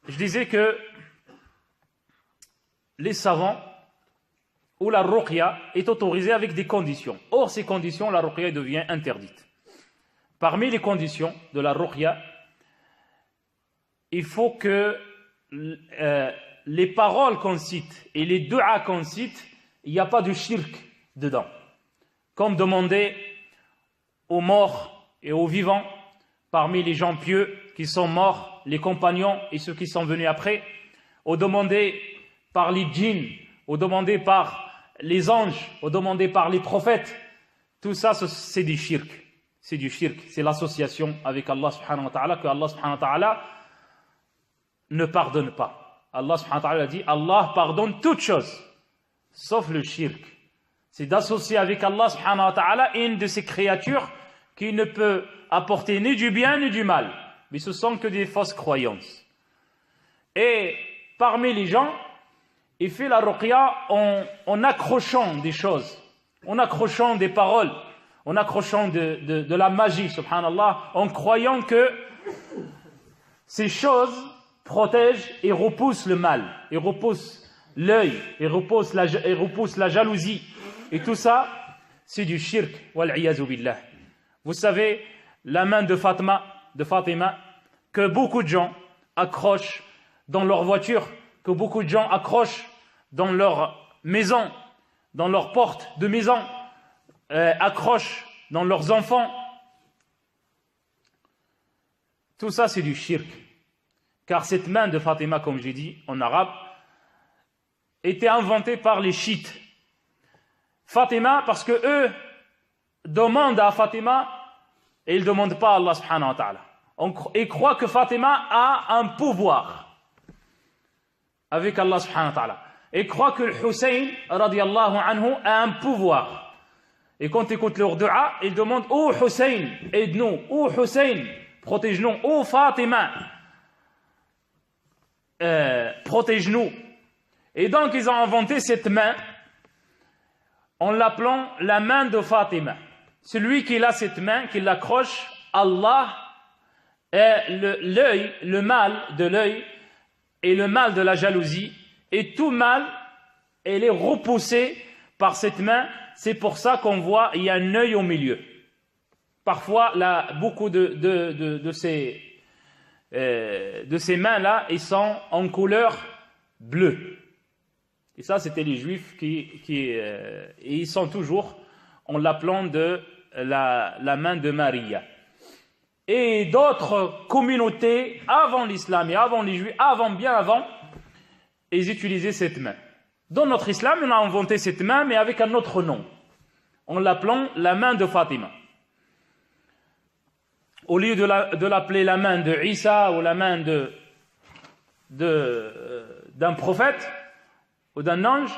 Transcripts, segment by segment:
je disais que les savants ou la ruqya est autorisée avec des conditions. Or, ces conditions, la ruqya devient interdite. Parmi les conditions de la ruqya, il faut que les paroles qu'on cite et les du'a qu'on cite, il n'y a pas de shirk dedans. Comme demander aux morts et aux vivants, parmi les gens pieux qui sont morts, les compagnons et ceux qui sont venus après, ou demander par les djinns, ou demander par les anges, ou demander par les prophètes, tout ça c'est du shirk. C'est du shirk, c'est l'association avec Allah subhanahu wa ta'ala que Allah subhanahu wa ta'ala ne pardonne pas. Allah subhanahu wa ta'ala dit Allah pardonne toutes choses, sauf le shirk. C'est d'associer avec Allah subhanahu wa ta'ala une de ses créatures qui ne peut apporter ni du bien ni du mal, mais ce sont que des fausses croyances. Et parmi les gens, il fait la ruqya en accrochant des choses, en accrochant des paroles, en accrochant de la magie, subhanallah, en croyant que ces choses protègent et repoussent le mal, et repoussent l'œil, et repoussent la jalousie. Et tout ça, c'est du shirk, wal-iyazu billah. Vous savez, la main de Fatima, que beaucoup de gens accrochent dans leur voiture, que beaucoup de gens accrochent dans leur maison, dans leurs portes de maison, accrochent dans leurs enfants. Tout ça, c'est du shirk. Car cette main de Fatima, comme j'ai dit en arabe, était inventée par les chiites. Fatima, parce que eux demandent à Fatima et ils ne demandent pas à Allah subhanahu wa ta'ala. Ils croient que Fatima a un pouvoir avec Allah subhanahu wa ta'ala. Ils croient que le Hussein, radiallahu anhu, a un pouvoir. Et quand ils écoutent leur dua, ils demandent « Oh Hussein, aide-nous, oh Hussein, protège-nous, oh Fatima, protège-nous ». Et donc ils ont inventé cette main en l'appelant la main de Fatima. Celui qui a cette main, qui l'accroche, Allah est l'œil, le mal de l'œil et le mal de la jalousie. Et tout mal, elle est repoussée par cette main. C'est pour ça qu'on voit, il y a un œil au milieu. Parfois, là, beaucoup de ces mains-là, ils sont en couleur bleue. Et ça, c'était les Juifs et ils sont toujours en l'appelant de la main de Maria. Et d'autres communautés, avant l'islam et avant les Juifs, bien avant, ils utilisaient cette main. Dans notre islam, on a inventé cette main, mais avec un autre nom, en l'appelant la main de Fatima. Au lieu de l'appeler la main de Isa ou la main d'un prophète, ou d'un ange,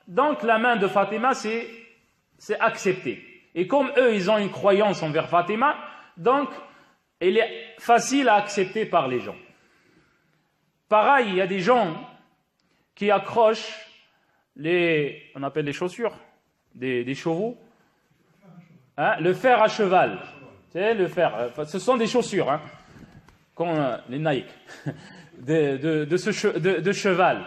donc la main de Fatima, c'est accepté. Et comme eux, ils ont une croyance envers Fatima, donc elle est facile à accepter par les gens. Pareil, il y a des gens qui accrochent on appelle les chaussures, des chevaux, hein, le fer à cheval. Tu sais, le fer, ce sont des chaussures, hein, les Nike, de cheval.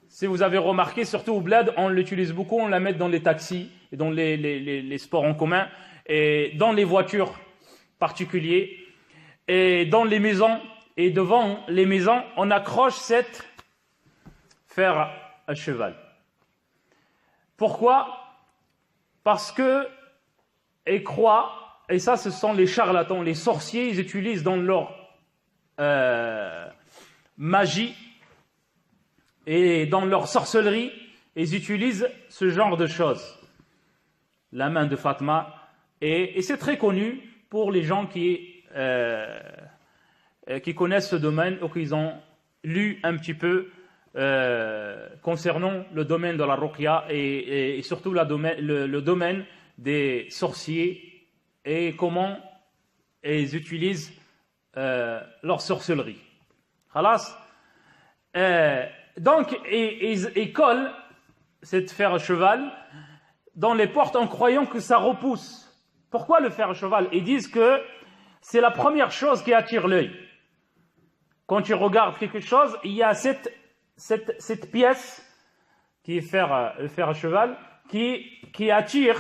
Si vous avez remarqué, surtout au bled, on l'utilise beaucoup, on la met dans les taxis, et dans les sports en commun, et dans les voitures particulières, et dans les maisons, et devant les maisons, on accroche cette fer à cheval. Pourquoi? Parce que ils croient, et ça ce sont les charlatans, les sorciers, ils utilisent dans leur magie, et dans leur sorcellerie, ils utilisent ce genre de choses. La main de Fatima, et c'est très connu pour les gens qui connaissent ce domaine ou qui ont lu un petit peu concernant le domaine de la ruqya et surtout le domaine des sorciers et comment ils utilisent leur sorcellerie. Khalas. Donc, ils collent cette fer à cheval dans les portes en croyant que ça repousse. Pourquoi le fer à cheval? Ils disent que c'est la première chose qui attire l'œil. quand tu regardes quelque chose, il y a cette pièce qui est le fer à cheval, qui attire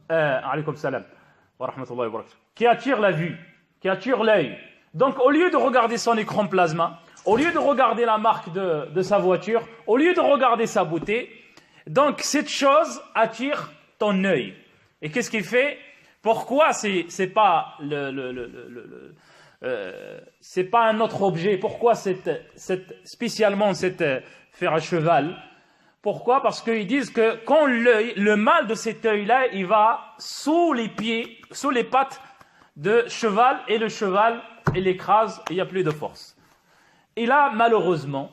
alaykoum salam wa rahmatullahi wa barakatuh, qui attire la vue, qui attire l'œil. Donc au lieu de regarder son écran plasma, au lieu de regarder la marque de sa voiture, au lieu de regarder sa beauté, donc cette chose attire ton œil. Et qu'est-ce qu'il fait? Pourquoi c'est pas c'est pas un autre objet? Pourquoi spécialement cette fer à cheval? Pourquoi? Parce qu'ils disent que quand le mal de cet œil-là, il va sous les pieds, sous les pattes de cheval, et le cheval, il l'écrase, et il n'y a plus de force. Et là, malheureusement,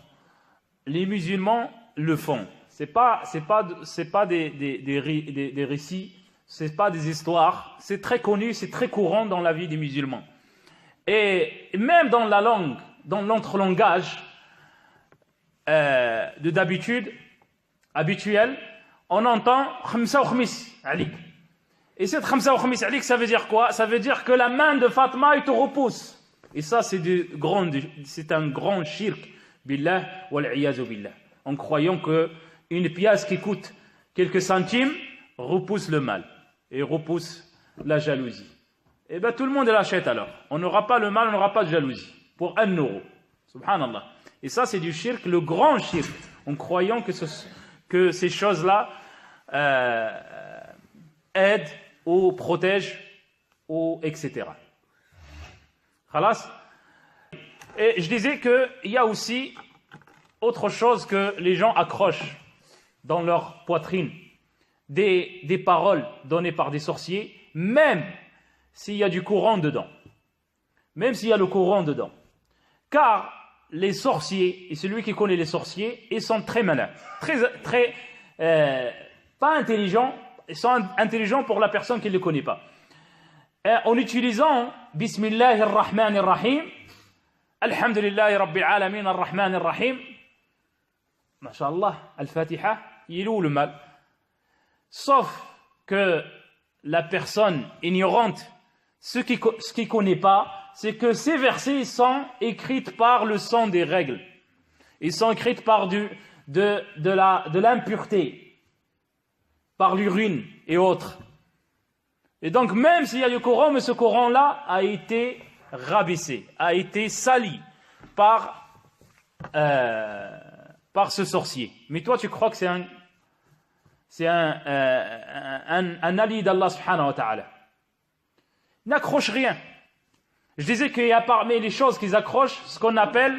les musulmans le font. C'est pas des récits, c'est pas des histoires. C'est très connu, c'est très courant dans la vie des musulmans. Et même dans la langue, dans notre langage d'habitude, habituel, on entend khamsa wa khamis alik. Et cette khamsa wa khamis alik, ça veut dire quoi? Ça veut dire que la main de Fatma, il te repousse. Et ça, c'est un grand shirk, billah wal iyazu billah. En croyant que une pièce qui coûte quelques centimes repousse le mal et repousse la jalousie. Et bien tout le monde l'achète alors. On n'aura pas le mal, on n'aura pas de jalousie. Pour 1 euro. Subhanallah. Et ça, c'est du shirk, le grand shirk. En croyant que ces choses-là aident ou protègent ou etc. Khalas. Et je disais qu'il y a aussi autre chose que les gens accrochent dans leur poitrine. Des paroles données par des sorciers, même s'il y a du Coran dedans. Même s'il y a le Coran dedans. Car les sorciers, et celui qui connaît les sorciers, ils sont très malins. Pas intelligents, ils sont intelligents pour la personne qui ne les connaît pas. En utilisant Bismillahir Rahmanir Rahim, Alhamdulillahi Rabbil Alamin Ar-Rahmanir Rahim, Masha'Allah, Al-Fatiha, il est où le mal? Sauf que la personne ignorante, ce qui ne connaît pas, c'est que ces versets sont écrits par le sang des règles. Ils sont écrits par de l'impureté, par l'urine et autres. Et donc même s'il y a du Coran, mais ce Coran-là a été rabaissé, a été sali par ce sorcier. Mais toi tu crois que c'est un ali d'Allah subhanahu wa ta'ala. N'accroche rien. Je disais qu'il y a parmi les choses qu'ils accrochent ce qu'on appelle,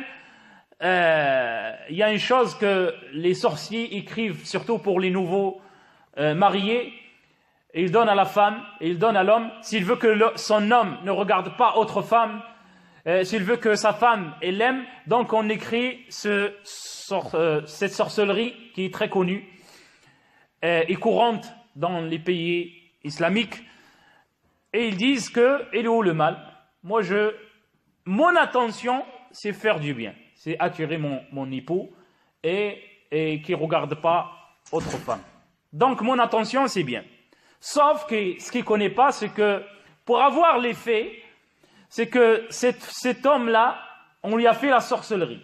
il y a une chose que les sorciers écrivent, surtout pour les nouveaux mariés, et ils donnent à la femme, et ils donnent à l'homme, s'il veut que son homme ne regarde pas autre femme, s'il veut que sa femme l'aime, donc on écrit cette sorcellerie qui est très connue et courante dans les pays islamiques, et ils disent que, il est où le mal? Moi, mon attention, c'est faire du bien, c'est attirer mon époux et qui ne regarde pas autre femme. Donc mon attention, c'est bien. Sauf que ce qu'il ne connaît pas, c'est que pour avoir l'effet, c'est que cet homme-là, on lui a fait la sorcellerie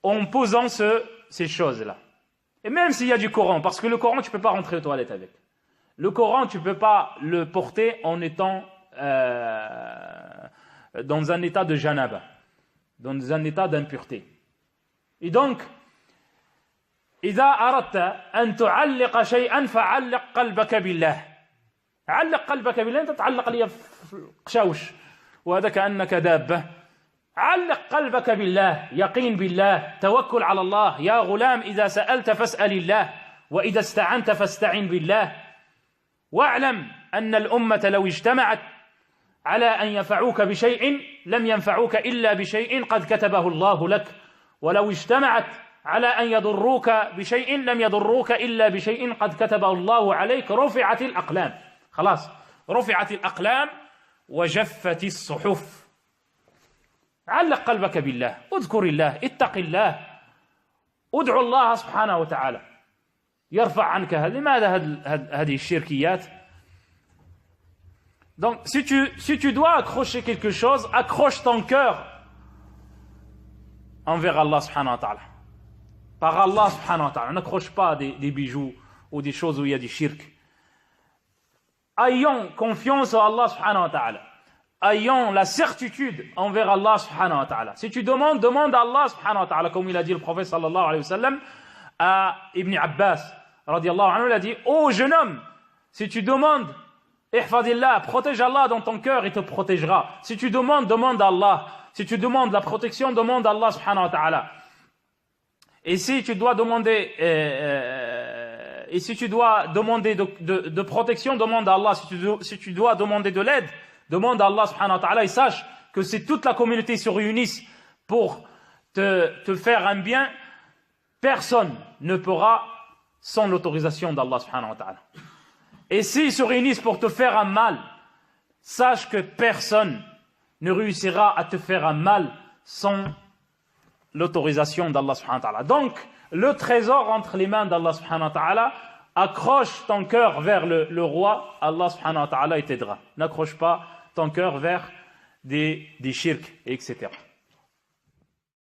en posant ces choses-là. Et même s'il y a du Coran, parce que le Coran, tu ne peux pas rentrer aux toilettes avec. Le Coran, tu ne peux pas le porter en étant dans un état de janaba, dans un état d'impureté. Et donc, إذا أردت أن تعلق شيئا فعلق قلبك بالله. علق قلبك بالله. أنت تعلق لي في القشاوش وهذا كأنك دابة. علق قلبك بالله، يقين بالله، توكل على الله. يا غلام إذا سألت فاسأل الله وإذا استعنت فاستعن بالله. واعلم أن الأمة لو اجتمعت على أن ينفعوك بشيء لم ينفعوك إلا بشيء قد كتبه الله لك ولو اجتمعت على أن يضروك بشيء لم يضروك إلا بشيء قد كتبه الله عليك. رفعت الأقلام. خلاص رفعت الأقلام وجفت الصحف. علق قلبك بالله، اذكر الله، اتق الله، ادعو الله سبحانه وتعالى يرفع عنك هذا. لماذا هذه الشركيات؟ Donc, si tu dois accrocher quelque chose, accroche ton cœur envers Allah subhanahu wa ta'ala. Par Allah subhanahu wa ta'ala. N'accroche pas des bijoux ou des choses où il y a du shirk. Ayons confiance en Allah subhanahu wa ta'ala. Ayons la certitude envers Allah subhanahu wa ta'ala. Si tu demandes, demande à Allah subhanahu wa ta'ala, comme il a dit le prophète sallallahu alayhi wa sallam à Ibn Abbas radiallahu anhu, il a dit: ô jeune homme, si tu demandes, ihfadillah, protège Allah dans ton cœur, il te protégera. Si tu demandes, demande à Allah. Si tu demandes la protection, demande à Allah subhanahu wa ta'ala. Et si tu dois demander de protection, demande à Allah. Si tu dois demander de l'aide, demande à Allah subhanahu wa ta'ala, et sache que si toute la communauté se réunisse pour te faire un bien, personne ne pourra sans l'autorisation d'Allah subhanahu wa ta'ala. Et s'ils se réunissent pour te faire un mal, sache que personne ne réussira à te faire un mal sans l'autorisation d'Allah subhanahu wa ta'ala. Donc, le trésor entre les mains d'Allah subhanahu wa ta'ala, accroche ton cœur vers le roi, Allah subhanahu wa ta'ala, il t'aidera. N'accroche pas ton cœur vers des shirks, etc.